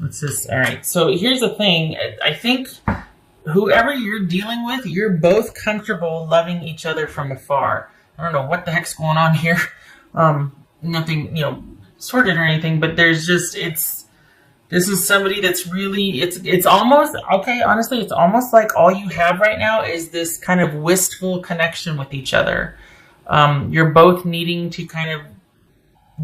Let's just, all right. So here's the thing. I think whoever you're dealing with, you're both comfortable loving each other from afar. I don't know what the heck's going on here. Nothing, sorted or anything, but there's just, this is somebody that's really, it's almost, okay, honestly, it's almost like all you have right now is this kind of wistful connection with each other. You're both needing to kind of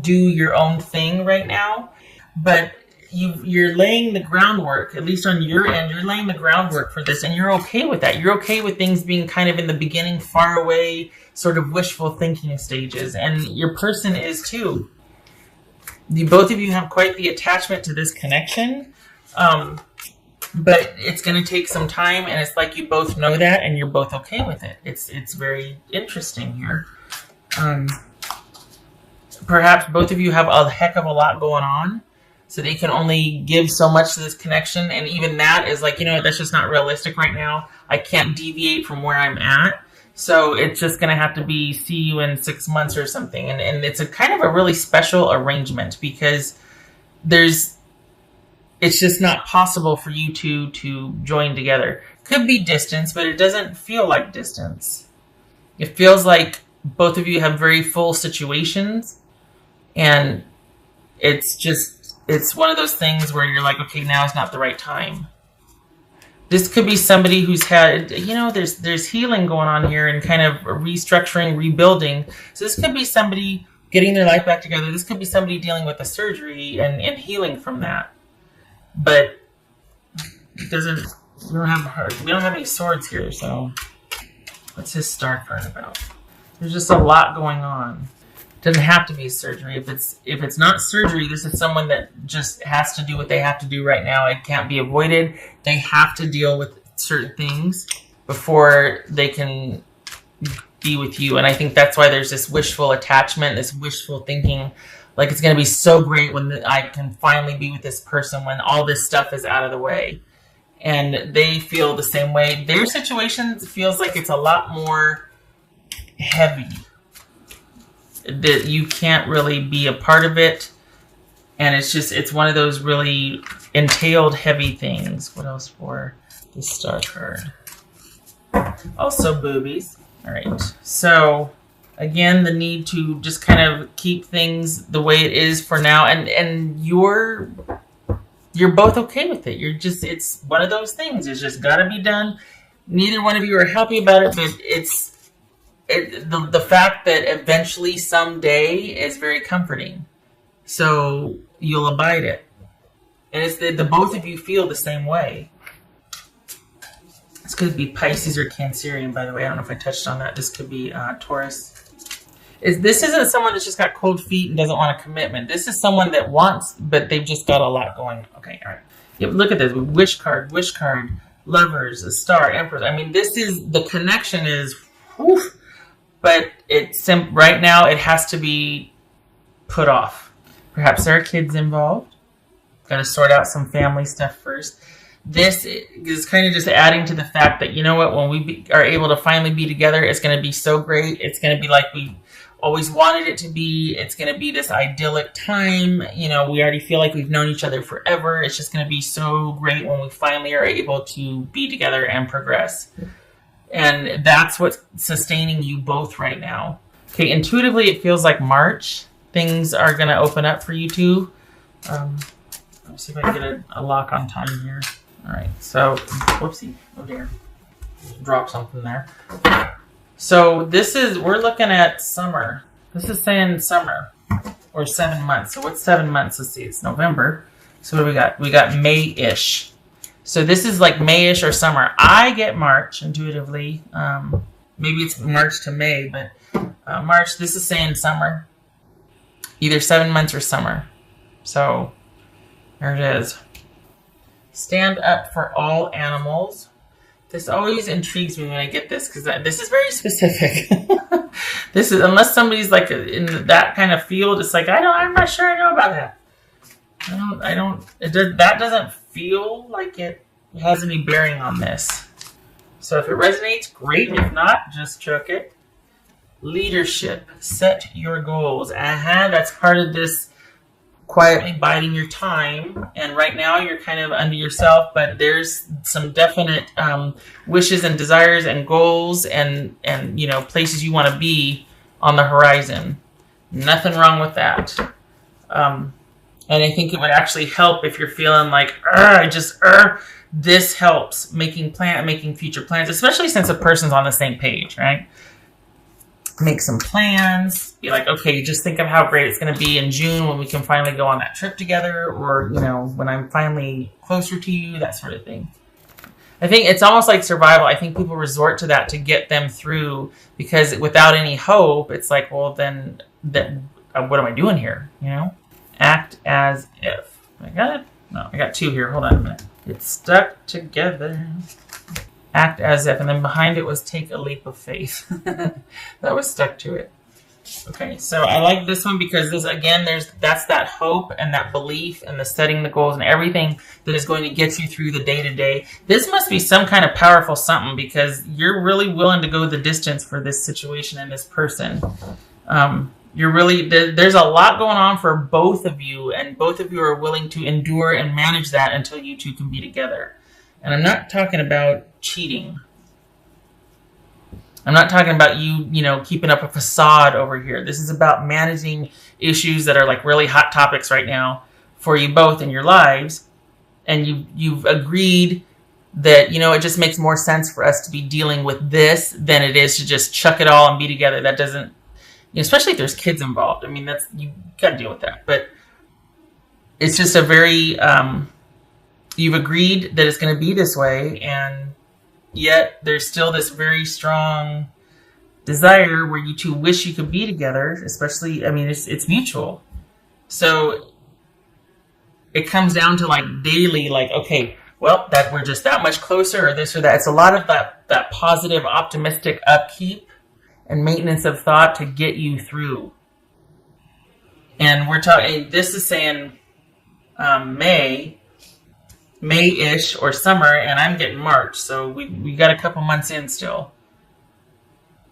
do your own thing right now, but you're laying the groundwork, at least on your end, you're laying the groundwork for this, and you're okay with that. You're okay with things being kind of in the beginning, far away, sort of wishful thinking stages, and your person is too. Both of you have quite the attachment to this connection, but it's going to take some time, and it's like you both know that, and you're both okay with it. It's very interesting here. Perhaps both of you have a heck of a lot going on, so they can only give so much to this connection, and even that is like, that's just not realistic right now. I can't deviate from where I'm at, so it's just going to have to be see you in 6 months or something, and it's a kind of a really special arrangement because it's just not possible for you to join together. Could be distance, but it doesn't feel like distance. It feels like both of you have very full situations, and it's one of those things where you're like, okay, now is not the right time. This could be somebody who's had, there's healing going on here and kind of restructuring, rebuilding. So this could be somebody getting their life back together. This could be somebody dealing with a surgery and healing from that. But we don't have any swords here, so what's his star card about? There's just a lot going on. Doesn't have to be surgery. If it's not surgery, this is someone that just has to do what they have to do right now. It can't be avoided. They have to deal with certain things before they can be with you. And I think that's why there's this wishful attachment, this wishful thinking, like it's going to be so great when I can finally be with this person when all this stuff is out of the way. And they feel the same way. Their situation feels like it's a lot more heavy. That you can't really be a part of it, and it's one of those really entailed heavy things. What else for the star card? Also boobies. All right, so again, the need to just kind of keep things the way it is for now, and you're both okay with it. It's one of those things. It's just got to be done. Neither one of you are happy about it, but the fact that eventually someday is very comforting. So you'll abide it. And it's the both of you feel the same way. This could be Pisces or Cancerian, by the way. I don't know if I touched on that. This could be Taurus. This isn't someone that's just got cold feet and doesn't want a commitment. This is someone that wants, but they've just got a lot going. Okay, all right. Yeah, look at this. Wish card, lovers, a star, empress. I mean, this is, the connection is, whew, but right now it has to be put off. Perhaps there are kids involved. Got to sort out some family stuff first. This is kind of just adding to the fact that, when we are able to finally be together, it's going to be so great. It's going to be like we always wanted it to be. It's going to be this idyllic time. We already feel like we've known each other forever. It's just going to be so great when we finally are able to be together and progress. And that's what's sustaining you both right now. Okay, intuitively, it feels like March. Things are going to open up for you two. Let's see if I can get a lock on time here. All right, so, whoopsie. Oh, dear. Drop something there. So, we're looking at summer. This is saying summer, or 7 months. So, what's 7 months? Let's see, it's November. So, what do we got? We got May-ish. So this is like May-ish or summer. I get March intuitively. Maybe it's March to May, but March, this is saying summer. Either 7 months or summer. So there it is. Stand up for all animals. This always intrigues me when I get this because this is very specific. This is, unless somebody's like in that kind of field, it's like, I'm not sure I know about that. That doesn't feel like it has any bearing on this. So if it resonates, great. If not, just chuck it. Leadership. Set your goals. That's part of this quietly biding your time, and right now you're kind of under yourself, but there's some definite wishes and desires and goals and places you want to be on the horizon. Nothing wrong with that. And I think it would actually help if you're feeling like, this helps making future plans, especially since a person's on the same page, right? Make some plans. Be like, okay, just think of how great it's going to be in June when we can finally go on that trip together, or, when I'm finally closer to you, that sort of thing. I think it's almost like survival. I think people resort to that to get them through, because without any hope, it's like, well, then what am I doing here? Act as if. I got it? No, I got two here. Hold on a minute. It's stuck together. Act as if, and then behind it was take a leap of faith. That was stuck to it. Okay, so I like this one because that's that hope and that belief and the setting the goals and everything that is going to get you through the day-to-day. This must be some kind of powerful something, because you're really willing to go the distance for this situation and this person. There's a lot going on for both of you, and both of you are willing to endure and manage that until you two can be together. And I'm not talking about cheating. I'm not talking about you, keeping up a facade over here. This is about managing issues that are like really hot topics right now for you both in your lives. And you've agreed that, it just makes more sense for us to be dealing with this than it is to just chuck it all and be together. That doesn't, especially if there's kids involved. I mean, you got to deal with that. But it's just a very, you've agreed that it's going to be this way, and yet there's still this very strong desire where you two wish you could be together, especially, it's mutual. So it comes down to like daily, like, okay, well, that we're just that much closer, or this or that. It's a lot of that positive, optimistic upkeep and maintenance of thought to get you through. And we're talking, this is saying May-ish or summer, and I'm getting March, so we got a couple months in still.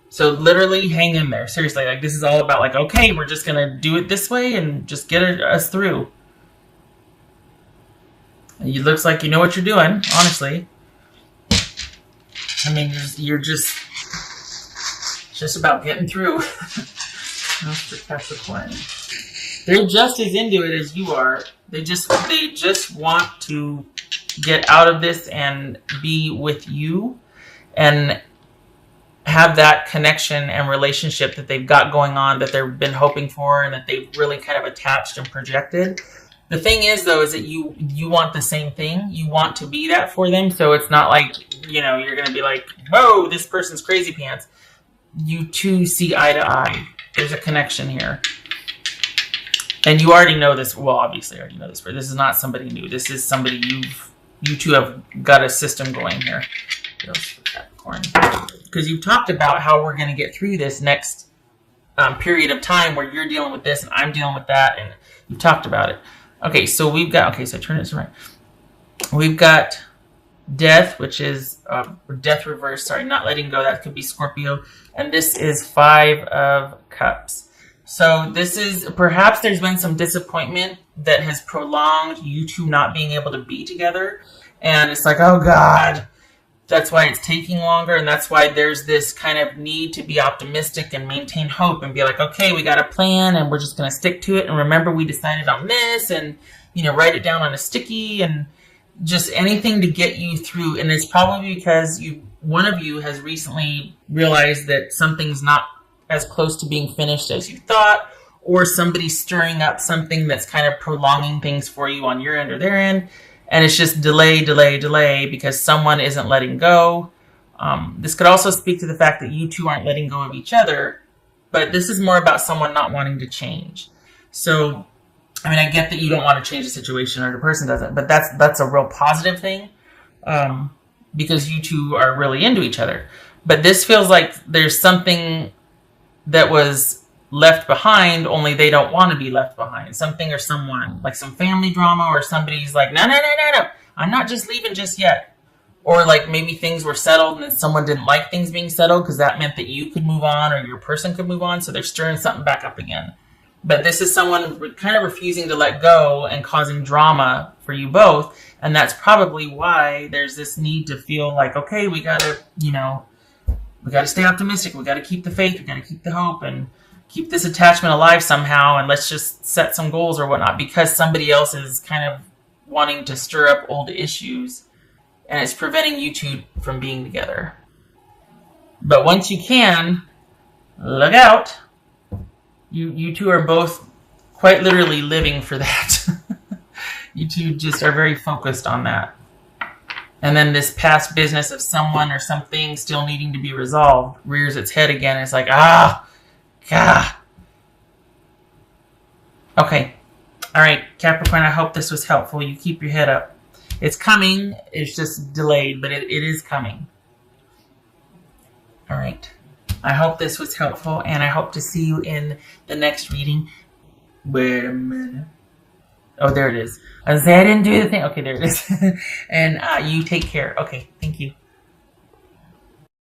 So literally hang in there. Seriously, like this is all about like, okay, we're just gonna do it this way and just get us through. It looks like you know what you're doing, honestly. You're just about getting through. That's Capricorn. They're just as into it as you are. They just want to get out of this and be with you and have that connection and relationship that they've got going on, that they've been hoping for, and that they've really kind of attached and projected. The thing is, though, is that you want the same thing. You want to be that for them. So it's not like, you're going to be like, whoa, this person's crazy pants. You two see eye to eye. There's a connection here. And you already know this. Well, obviously you already know this, but this is not somebody new. This is somebody you two have got a system going here. Capricorn. Because you've talked about how we're going to get through this next period of time where you're dealing with this and I'm dealing with that, and you've talked about it. Okay, so so turn this around. We've got death, which is death reverse. Sorry, not letting go. That could be Scorpio. And this is 5 of Cups. So this is, perhaps there's been some disappointment that has prolonged you two not being able to be together. And it's like, oh God, that's why it's taking longer. And that's why there's this kind of need to be optimistic and maintain hope and be like, okay, we got a plan and we're just going to stick to it. And remember, we decided on this, and, write it down on a sticky, and just anything to get you through. And it's probably because one of you has recently realized that something's not as close to being finished as you thought, or somebody's stirring up something that's kind of prolonging things for you on your end or their end. And it's just delay because someone isn't letting go. This could also speak to the fact that you two aren't letting go of each other, but this is more about someone not wanting to change. So, I get that you don't want to change the situation, or the person doesn't, but that's a real positive thing, because you two are really into each other. But this feels like there's something that was left behind, only they don't want to be left behind. Something or someone, like some family drama, or somebody's like, no, I'm not just leaving just yet. Or like maybe things were settled and then someone didn't like things being settled because that meant that you could move on or your person could move on. So they're stirring something back up again. But this is someone kind of refusing to let go and causing drama for you both. And that's probably why there's this need to feel like, okay, we got to, we got to stay optimistic. We got to keep the faith. We got to keep the hope and keep this attachment alive somehow. And let's just set some goals or whatnot, because somebody else is kind of wanting to stir up old issues. And it's preventing you two from being together. But once you can, look out. You two are both quite literally living for that. You two just are very focused on that. And then this past business of someone or something still needing to be resolved rears its head again. It's like, God. Okay. All right, Capricorn, I hope this was helpful. You keep your head up. It's coming. It's just delayed, but it is coming. All right. I hope this was helpful, and I hope to see you in the next reading. Wait a minute. Oh, there it is. I didn't do the thing. Okay, there it is. And you take care. Okay.